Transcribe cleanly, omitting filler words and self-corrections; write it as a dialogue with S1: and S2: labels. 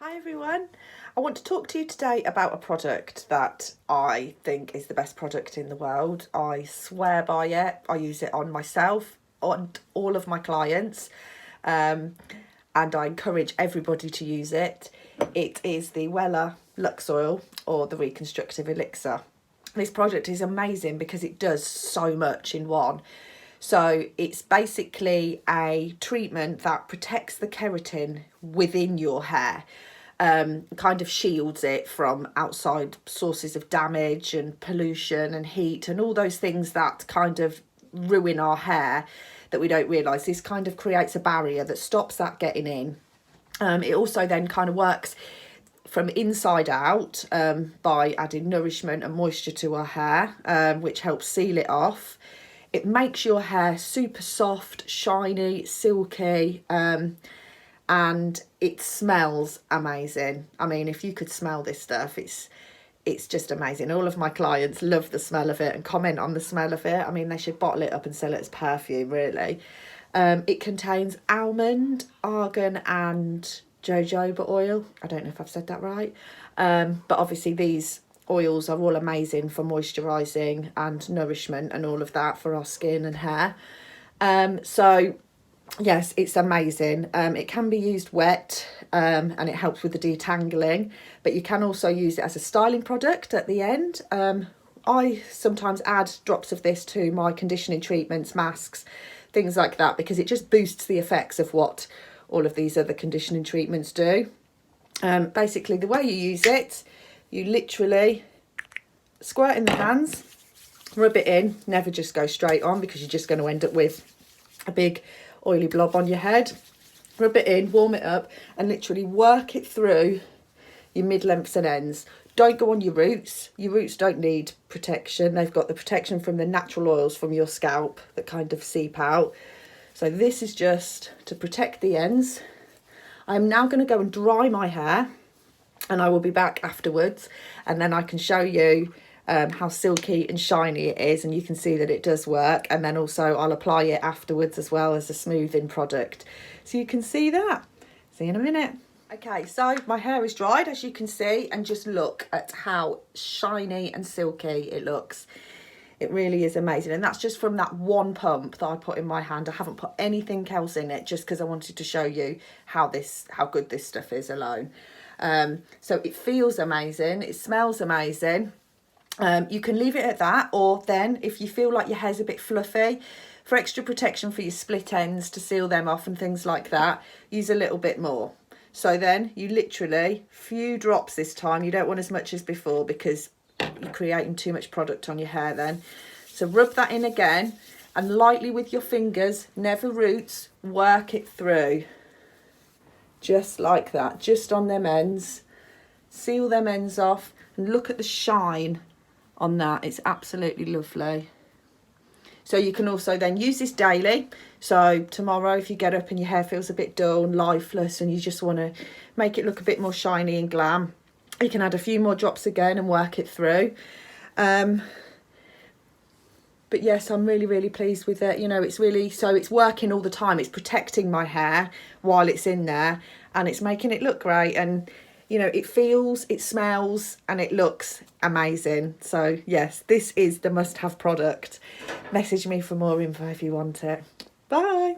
S1: Hi everyone, I want to talk to you today about a product that I think is the best product in the world. I swear by it. I use it on myself, on all of my clients, and I encourage everybody to use it. It is the Wella LUXE oil, or the reconstructive elixir. This product is amazing because it does so much in one. So it's basically a treatment that protects the keratin within your hair, kind of shields it from outside sources of damage and pollution and heat and all those things that kind of ruin our hair that we don't realise. This kind of creates a barrier that stops that getting in. It also then kind of works from inside out by adding nourishment and moisture to our hair, which helps seal it off. It makes your hair super soft, shiny, silky, and it smells amazing. I mean, if you could smell this stuff, it's just amazing. All of my clients love the smell of it and comment on the smell of it. I mean, they should bottle it up and sell it as perfume, really. It contains almond, argan and jojoba oil. I don't know if I've said that right. But obviously these oils are all amazing for moisturising and nourishment and all of that for our skin and hair. So yes, it's amazing. It can be used wet and it helps with the detangling, but you can also use it as a styling product at the end. I sometimes add drops of this to my conditioning treatments, masks, things like that, because it just boosts the effects of what all of these other conditioning treatments do. Basically, the way you use it, you literally squirt in the hands, rub it in, never just go straight on because you're just going to end up with a big oily blob on your head. Rub it in, warm it up, and literally work it through your mid-lengths and ends. Don't go on your roots. Your roots don't need protection. They've got the protection from the natural oils from your scalp that kind of seep out. So this is just to protect the ends. I'm now going to go and dry my hair, and I will be back afterwards, and then I can show you how silky and shiny it is, and you can see that it does work. And then also I'll apply it afterwards as well as a smoothing product, so you can see that. See you in a minute. Okay, so my hair is dried, as you can see, and just look at how shiny and silky it looks. It really is amazing, and that's just from that one pump that I put in my hand. I haven't put anything else in it, just because I wanted to show you how good this stuff is alone. So it feels amazing, it smells amazing. You can leave it at that, or then if you feel like your hair's a bit fluffy, for extra protection for your split ends, to seal them off and things like that, use a little bit more. So then you literally, few drops this time. You don't want as much as before because you're creating too much product on your hair then. So rub that in again, and lightly with your fingers, never roots, work it through. Just like that, just on them ends. Seal them ends off, and look at the shine on that. It's absolutely lovely. So you can also then use this daily. So tomorrow, if you get up and your hair feels a bit dull and lifeless and you just want to make it look a bit more shiny and glam, you can add a few more drops again and work it through. But yes, I'm really pleased with it. You know, it's working all the time. It's protecting my hair while it's in there, and it's making it look great. And you know, it feels, it smells, and it looks amazing. So yes, this is the must-have product. Message me for more info if you want it. Bye.